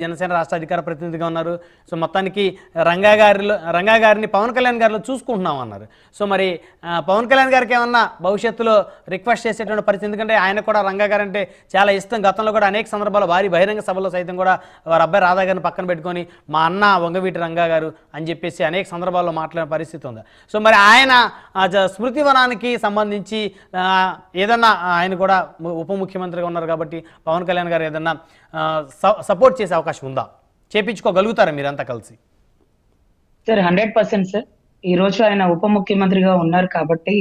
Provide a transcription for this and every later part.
జనసేన రాష్ట్ర అధికార ప్రతినిధిగా ఉన్నారు. సో మొత్తానికి రంగా గారిని పవన్ కళ్యాణ్ గారిలో చూసుకుంటున్నాం అన్నారు. సో మరి పవన్ కళ్యాణ్ గారికి ఏమన్నా భవిష్యత్తులో రిక్వెస్ట్ చేసేటువంటి పరిస్థితి, ఎందుకంటే ఆయన కూడా రంగా గారు అంటే చాలా ఇష్టం. గతంలో కూడా అనేక సందర్భాలు భారీ బహిరంగ సభలో సైతం కూడా వారి అబ్బాయి రాధా గారిని పక్కన పెట్టుకొని మా అన్న వంగవీటి రంగా గారు అని చెప్పేసి అనేక సందర్భాల్లో మాట్లాడిన పరిస్థితి ఉంది. సో మరి ఆయన స్మృతివనానికి సంబంధించి ఏదన్నా ఆయన కూడా ఉప ముఖ్యమంత్రిగా ఉన్నారు కాబట్టి పవన్ కళ్యాణ్ గారు ఏదన్నా సపోర్ట్ చేసే అవకాశం ఉందా? చేపించుకోగలుగుతారా మీరంతా కలిసి? Sir 100% sir. ఈ రోజు ఆయన ఉప ముఖ్యమంత్రిగా ఉన్నారు కాబట్టి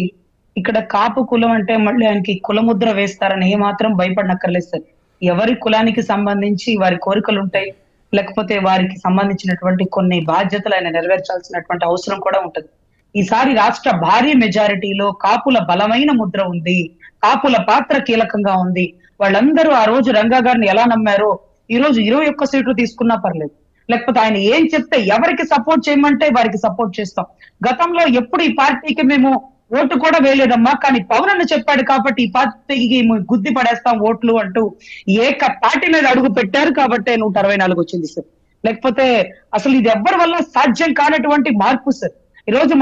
ఇక్కడ కాపు కులం అంటే మళ్ళీ ఆయనకి కులముద్ర వేస్తారని ఏమాత్రం భయపడనక్కర్లేదు సార్. ఎవరి కులానికి సంబంధించి వారి కోరికలు ఉంటాయి, లేకపోతే వారికి సంబంధించినటువంటి కొన్ని బాధ్యతలు ఆయన నెరవేర్చాల్సినటువంటి అవసరం కూడా ఉంటుంది. ఈసారి రాష్ట్ర భారీ మెజారిటీలో కాపుల బలమైన ముద్ర ఉంది, కాపుల పాత్ర కీలకంగా ఉంది. వాళ్ళందరూ ఆ రోజు రంగా గారిని ఎలా నమ్మారో ఈ రోజు 21 సీట్లు తీసుకున్నా పర్లేదు, లేకపోతే ఆయన ఏం చెప్తే ఎవరికి సపోర్ట్ చేయమంటే వారికి సపోర్ట్ చేస్తాం. గతంలో ఎప్పుడు ఈ పార్టీకి మేము ఓటు కూడా వేయలేదమ్మా, కానీ పవన్ అన్న చెప్పాడు కాబట్టి ఈ పార్టీకి గుద్ది పడేస్తాం ఓట్లు అంటూ ఏక పార్టీ మీద అడుగు పెట్టారు కాబట్టి 164 వచ్చింది సార్. లేకపోతే అసలు ఇది ఎవరి వల్ల సాధ్యం కానటువంటి మార్పు సార్. ఈ రోజు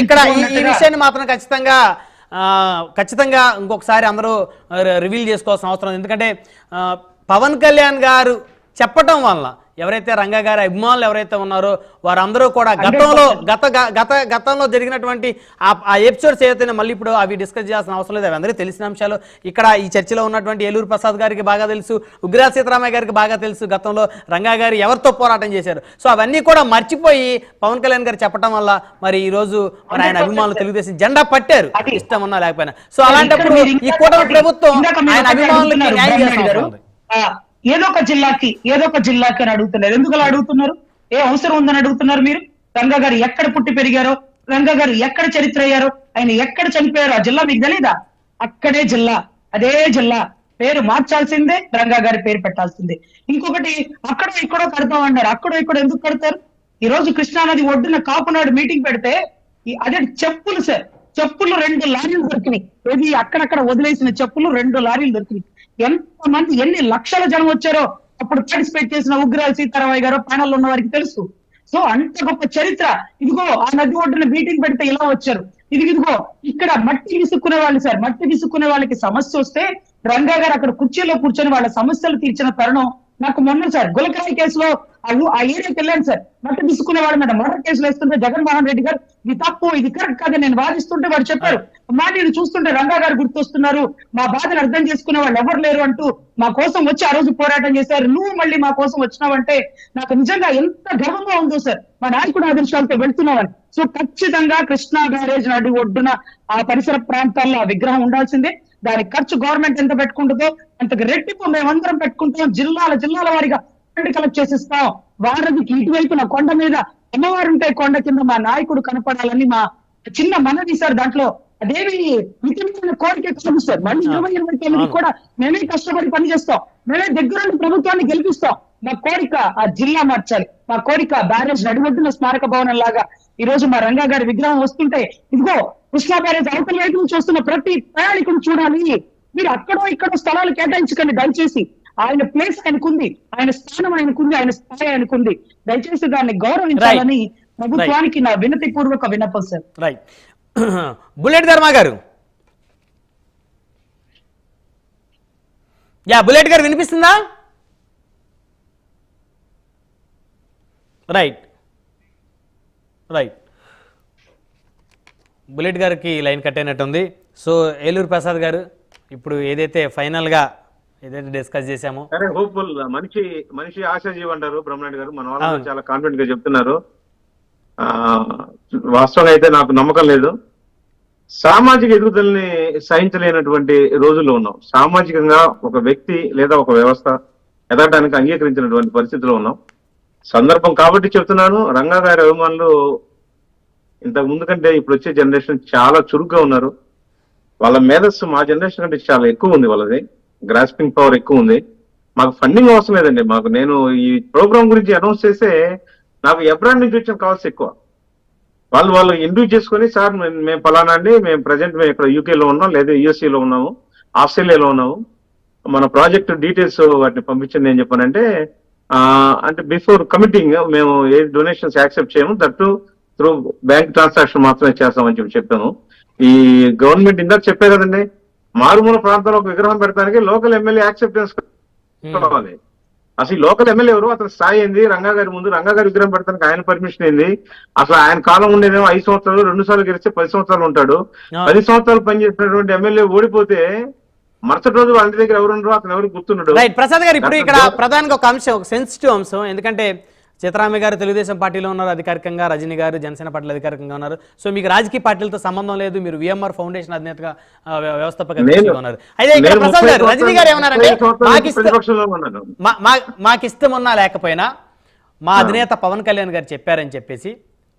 ఇక్కడ ఈ విషయాన్ని మాత్రం ఖచ్చితంగా ఇంకొకసారి అందరూ రివీల్ చేసుకోవాల్సిన అవసరం. ఎందుకంటే పవన్ కళ్యాణ్ గారు చెప్పటం వల్ల ఎవరైతే రంగా గారి అభిమానులు ఎవరైతే ఉన్నారో వారందరూ కూడా గతంలో జరిగినటువంటి ఆ ఎపిసోడ్స్ ఏదైతే మళ్ళీ ఇప్పుడు అవి డిస్కస్ చేయాల్సిన అవసరం లేదు, అవి అందరికీ తెలిసిన అంశాలు. ఇక్కడ ఈ చర్చలో ఉన్నటువంటి ఏలూరు ప్రసాద్ గారికి బాగా తెలుసు, ఉగ్ర సీతారామయ్య గారికి బాగా తెలుసు గతంలో రంగా గారు ఎవరితో పోరాటం చేశారు. సో అవన్నీ కూడా మర్చిపోయి పవన్ కళ్యాణ్ గారు చెప్పడం వల్ల మరి ఈ రోజు మరి ఆయన అభిమానులు తెలుగుదేశం జెండా పట్టారు, ఇష్టం ఉన్నా లేకపోయినా. సో అలాంటప్పుడు ఈ కూటమి ప్రభుత్వం ఆయన అభిమానులకి న్యాయం చేస్తుంది. ఏదో ఒక జిల్లాకి అని అడుగుతున్నారు. ఎందుకు అలా అడుగుతున్నారు? ఏ అవసరం ఉందని అడుగుతున్నారు మీరు? రంగా గారు ఎక్కడ పుట్టి పెరిగారో, రంగా గారు ఎక్కడ చరిత్ర అయ్యారో, ఆయన ఎక్కడ చనిపోయారో ఆ జిల్లా మీకు తెలీదా? అక్కడే జిల్లా, అదే జిల్లా. పేరు మార్చాల్సిందే, రంగా గారి పేరు పెట్టాల్సిందే. ఇంకొకటి అక్కడ ఇక్కడో కడతాం అన్నారు. అక్కడో ఇక్కడ ఎందుకు కడతారు? ఈ రోజు కృష్ణానది ఒడ్డున కాపునాడు మీటింగ్ పెడితే అదే చెప్పులు సార్, చెప్పులు 2 లారీలు దొరికినాయి. ఏది అక్కడక్కడ వదిలేసిన చెప్పులు 2 లారీలు దొరికినాయి. ఎంతమంది ఎన్ని లక్షల జనం వచ్చారో అప్పుడు పార్టిసిపేట్ చేసిన ఉగ్రాల సీతారామయ్య గారు ప్యానల్ ఉన్న వారికి తెలుసు. సో అంత గొప్ప చరిత్ర. ఇదిగో ఆ నది ఒడ్డున మీటింగ్ పెడితే ఇలా వచ్చారు. ఇదిగో ఇక్కడ మట్టి విసుక్కునే వాళ్ళు సార్, మట్టి విసుక్కునే వాళ్ళకి సమస్య వస్తే రంగా గారు అక్కడ కుర్చీలో కూర్చొని వాళ్ళ సమస్యలు తీర్చిన తరుణం నాకు మొన్న సార్ గులకరాయి కేసులో ఆ ఏరియాకి వెళ్ళాను సార్. మట్టి తీసుకునే వాడి మీద మర్డర్ కేసులు వేస్తుంటే జగన్మోహన్ రెడ్డి గారు ఇది తప్పు, ఇది కరెక్ట్ కాదని నేను వాదిస్తుంటే వాడు చెప్పారు, అమ్మా నేను చూస్తుంటే రంగా గారు గుర్తొస్తున్నారు, మా బాధను అర్థం చేసుకునే వాళ్ళు ఎవరు లేరు అంటూ మా కోసం వచ్చి ఆ రోజు పోరాటం చేశారు. నువ్వు మళ్ళీ మా కోసం వచ్చినావంటే నాకు నిజంగా ఎంత గర్వంగా ఉందో సార్. మా నాయకుడు ఆదర్శాలతో వెళ్తున్నామని. సో ఖచ్చితంగా కృష్ణా బ్యారేజ్ నడి ఒడ్డున ఆ పరిసర ప్రాంతాల్లో ఆ విగ్రహం ఉండాల్సిందే. దాని ఖర్చు గవర్నమెంట్ ఎంత పెట్టుకుంటుందో అంతకు రెట్టింపు మేమందరం పెట్టుకుంటాం. జిల్లాల వారిగా కలెక్ట్ చేసిస్తాం. వారధికి ఇటువైపున కొండ మీద అమ్మవారు ఉంటే కొండ కింద మా నాయకుడు కనపడాలని మా చిన్న మనవి సార్. దాంట్లో అదేమి మితిమైన కోరిక కాదు సార్. మళ్ళీ 2029 కూడా మేమే కష్టపడి పనిచేస్తాం, మేమే దగ్గరుండి ప్రభుత్వాన్ని గెలిపిస్తాం. మా కోరిక ఆ జిల్లా మార్చాలి, మా కోరిక బ్యారేజ్ నడివొడ్డున స్మారక భవనం లాగా ఈ రోజు మా రంగా గారి విగ్రహం వస్తుంటే ఇదిగో కృష్ణా బ్యారేజ్ అవతల వైపు నుంచి వస్తున్న ప్రతి ప్రయాణికుడు చూడాలి. మీరు అక్కడో ఇక్కడో స్థలాలు కేటాయించకండి దయచేసి. ఆయన ప్లేస్ ఆయనకుంది, ఆయన స్థానం ఆయనకుంది, ఆయన స్థాయి ఆయనకుంది. దయచేసి దాన్ని గౌరవించాలని ప్రభుత్వానికి నా వినతి పూర్వక విన్నపం సార్. రైట్. బుల్లెట్ ధర్మ గారు, బుల్లెట్ గారు వినిపిస్తుందా? రైట్. బుల్లెట్ గారికి లైన్ కట్ అయినట్టుంది. సో ఏలూరు ప్రసాద్ గారు, ఇప్పుడు ఏదైతే ఫైనల్గా ఏదైతే డిస్కస్ చేశామో, హోప్ఫుల్ మనిషి ఆశాజీవి అంటారు బ్రహ్మనాయుడు గారు. మన వాళ్ళు చాలా కాన్ఫిడెంట్ గా చెప్తున్నారు. వాస్తవంగా అయితే నాకు నమ్మకం లేదు. సామాజిక ఎదుగుదలని సహించలేనటువంటి రోజుల్లో ఉన్నాం. సామాజికంగా ఒక వ్యక్తి లేదా ఒక వ్యవస్థ ఎదగడానికి అంగీకరించినటువంటి పరిస్థితిలో ఉన్నాం. సందర్భం కాబట్టి చెప్తున్నాను. రంగా గారి అభిమానులు ఇంతకు ముందు కంటే ఇప్పుడు వచ్చే జనరేషన్ చాలా చురుగ్గా ఉన్నారు. వాళ్ళ మేధస్సు మా జనరేషన్ కంటే చాలా ఎక్కువ ఉంది. వాళ్ళది గ్రాస్పింగ్ పవర్ ఎక్కువ ఉంది. మాకు ఫండింగ్ అవసరం లేదండి. నేను ఈ ప్రోగ్రామ్ గురించి అనౌన్స్ చేస్తే నాకు ఎబ్రాడ్ నుంచి వచ్చిన కాల్స్ ఎక్కువ. వాళ్ళు ఇంట్రడ్యూస్ చేసుకుని, సార్ మేము ఫలానా అండి, మేము ప్రజెంట్ మేము ఇక్కడ యూకేలో ఉన్నాం, లేదా యూఎస్ఏలో ఉన్నాము, ఆస్ట్రేలియాలో ఉన్నాము, మన ప్రాజెక్ట్ డీటెయిల్స్ వాటిని పంపించండి అని చెప్పానంటే అంటే బిఫోర్ కమిటింగ్ మేము ఏ డొనేషన్స్ యాక్సెప్ట్ చేయము, దట్ త్రూ బ్యాంక్ ట్రాన్సాక్షన్ మాత్రమే చేస్తామని చెప్పాను. ఈ గవర్నమెంట్ ఇందాక చెప్పే కదండి, మారుమూల ప్రాంతంలో ఒక విగ్రహం పెడతానికి లోకల్ ఎమ్మెల్యే యాక్సెప్టెన్స్ కావాలి. అసలు ఈ లోకల్ ఎమ్మెల్యే ఎవరు, అతని స్థాయి ఏంది, రంగా గారి ముందు రంగా గారి విగ్రహం పెడతానికి ఆయన పర్మిషన్ ఏంది, అసలు ఆయన కాలం ఉండేదేమో 5 సంవత్సరాలు, 2 సార్లు గెలిస్తే 10 సంవత్సరాలు ఉంటాడు. 10 సంవత్సరాలు పనిచేసినటువంటి ఎమ్మెల్యే ఓడిపోతే మరుసటి రోజు వాళ్ళ దగ్గర ఎవరుండరు, అతను ఎవరు గుర్తున్నాడు. రైట్ ప్రసాద్ గారు, ఇప్పుడు ఇక్కడ ప్రధానంగా ఒక అంశం, ఒక సెన్సిటివ్ అంశం, ఎందుకంటే సీతారామయ్య గారు తెలుగుదేశం పార్టీలో ఉన్నారు అధికారికంగా, రజనీ గారు జనసేన పార్టీలో అధికారికంగా ఉన్నారు. సో మీకు రాజకీయ పార్టీలతో సంబంధం లేదు, మీరు విఎంఆర్ ఫౌండేషన్ అధినేతగా వ్యవస్థాపక ఉన్నారు. అయితే ఇక్కడ ప్రసాద్ గారు, రజనీ గారు ఏమన్నారంటే మాకు ఇష్టం ఉన్నా లేకపోయినా మా అధినేత పవన్ కళ్యాణ్ గారు చెప్పారని చెప్పేసి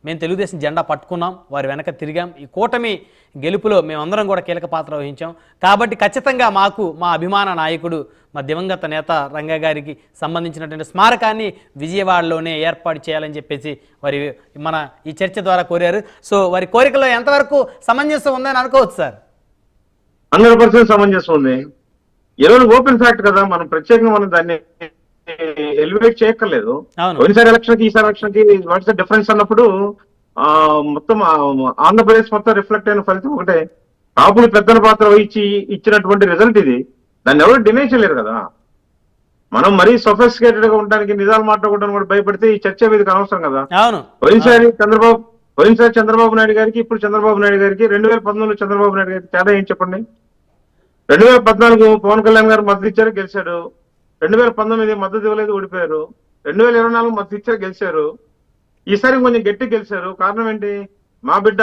మేము తెలుగుదేశం జెండా పట్టుకున్నాం, వారి వెనక తిరిగాం, ఈ కూటమి గెలుపులో మేమందరం కూడా కీలక పాత్ర వహించాం, కాబట్టి ఖచ్చితంగా మాకు మా అభిమాన నాయకుడు మా దివంగత నేత రంగా గారికి సంబంధించినటువంటి స్మారకాన్ని విజయవాడలోనే ఏర్పాటు చేయాలని చెప్పేసి వారి మన ఈ చర్చ ద్వారా కోరారు. సో వారి కోరికలో ఎంతవరకు సమంజసం ఉందని అనుకోవచ్చు సార్? 100% సమంజసం ఉంది. ఈరోజు ఓపెన్ ఫ్యాక్ట్ కదా, మనం ప్రత్యేకంగా మనం దాన్ని ఎలివేట్ చేయక్కర్లేదు. పోయినసారి ఎలక్షన్ కి ఈసారి ఎలక్షన్ కి వాట్స్ ద డిఫరెన్స్ అన్నప్పుడు మొత్తం ఆంధ్రప్రదేశ్ మొత్తం రిఫ్లెక్ట్ అయిన ఫలితం ఒకటే. కాపులు పెద్దల పాత్ర వహించి ఇచ్చినటువంటి రిజల్ట్ ఇది, దాన్ని ఎవరు డినై చేయలేరు కదా. మనం మరీ సొఫిస్టికేటెడ్ గా ఉండడానికి, నిజాలు మాట్లాడుకోవడానికి కూడా భయపడితే ఈ చర్చ మీదకి అనవసరం కదా. పోయినసారి చంద్రబాబు నాయుడు గారికి, ఇప్పుడు చంద్రబాబు నాయుడు గారికి, 2019లో చంద్రబాబు నాయుడు గారికి తేడా ఏం చెప్పండి? 2014 పవన్ కళ్యాణ్ గారు మద్దతు ఇచ్చారు, గెలిచాడు. 2019 మద్దతు ఇవ్వలేదు, ఓడిపోయారు. 2024 మద్దతు ఇచ్చారు, గెలిచారు. ఈసారి కొంచెం గట్టి గెలిచారు. కారణం ఏంటి? మా బిడ్డ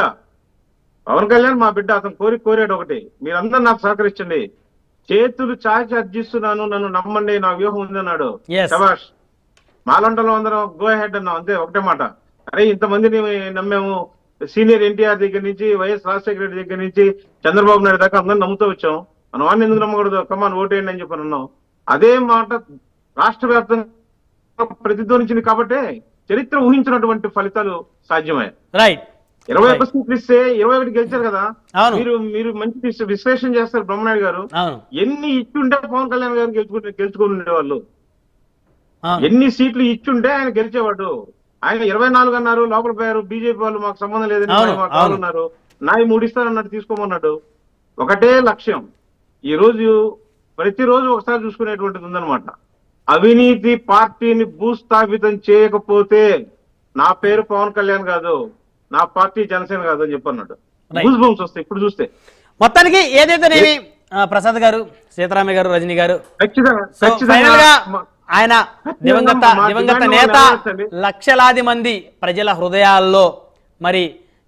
పవన్ కళ్యాణ్, మా బిడ్డ, అతను కోరాడు ఒకటి, మీరందరూ నాకు సహకరించండి, చేతులు చాచి అర్జిస్తున్నాను, నన్ను నమ్మండి, నా వ్యూహం ఉంది అన్నాడు. శభాష్, మాలంటలో అందరం గో హెడ్ అన్నాం, అంతే, ఒకటే మాట. అరే ఇంతమందిని నమ్మాము, సీనియర్ ఎన్టీఆర్ దగ్గర నుంచి వైఎస్ రాజశేఖర రెడ్డి దగ్గర నుంచి చంద్రబాబు నాయుడు దాకా అందరం నమ్ముతూ వచ్చాం, మనం వాడిని ఎందుకు నమ్మకూడదు, కమాన్ ఓటేయండి అని చెప్పని అన్నాం. అదే మాట రాష్ట్ర వ్యాప్తంగా ప్రతిధ్వనించింది కాబట్టి చరిత్ర ఊహించినటువంటి ఫలితాలు సాధ్యమయ్యాయి. రైట్, 21 సీట్లు ఇస్తే 21 గెలిచారు కదా. మీరు మంచి విశ్లేషణ చేస్తారు బ్రహ్మనాయుడు గారు. ఎన్ని ఇచ్చుంటే పవన్ కళ్యాణ్ గారు గెలుచుకుని ఉండేవాళ్ళు, ఎన్ని సీట్లు ఇచ్చుంటే ఆయన గెలిచేవాడు. ఆయన 24 అన్నారు, లోపల పోయారు. బీజేపీ వాళ్ళు మాకు సంబంధం లేదని ఉన్నారు, నాయి 3 ఇస్తారన్నట్టు తీసుకోమన్నాడు. ఒకటే లక్ష్యం, ఈ రోజు ప్రతిరోజు ఒకసారి చూసుకునేటువంటిది ఉందన్నమాట. అవినీతి పార్టీని భూస్థాపితం చేయకపోతే నా పేరు పవన్ కళ్యాణ్ కాదు, నా పార్టీ జనసేన కాదు అని చెప్పన్నాడు. గూస్ బంప్స్ వస్తాయి ఇప్పుడు చూస్తే. మొత్తానికి ఏదైతేనేమి ప్రసాద్ గారు, సీతారామయ్య గారు, రజనీ గారు, ఆయన దివంగత నేత లక్షలాది మంది ప్రజల హృదయాల్లో మరి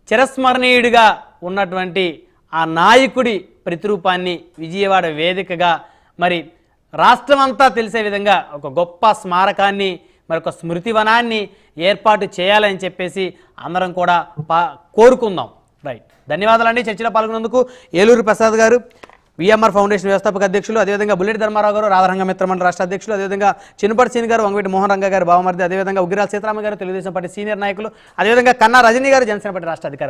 చిరస్మరణీయుడిగా ఉన్నటువంటి ఆ నాయకుడి ప్రతిరూపాన్ని విజయవాడ వేదికగా మరి రాష్ట్రం అంతా తెలిసే విధంగా ఒక గొప్ప స్మారకాన్ని, మరొక స్మృతివనాన్ని ఏర్పాటు చేయాలని చెప్పేసి అందరం కూడా కోరుకుందాం. రైట్, ధన్యవాదాలండి చర్చలో పాల్గొన్నందుకు. ఏలూరు ప్రసాద్ గారు, విఎంఆర్ ఫౌండేషన్ వ్యవస్థాపక అధ్యక్షులు, అదేవిధంగా బుల్లెట్ ధర్మారావు గారు, రాధారంగ మిత్రమండలి రాష్ట్ర అధ్యక్షులు, అదేవిధంగా చిన్నపటి సీని గారు, వంగవీటి మోహన్ రంగ గారు బావమరిది, అదేవిధంగా ఉగ్గిరాల సీతారామ గారు తెలుగుదేశం పార్టీ సీనియర్ నాయకులు, అదేవిధంగా కన్నా రజనీ గారు జనసేన పార్టీ రాష్ట్ర అధికారి.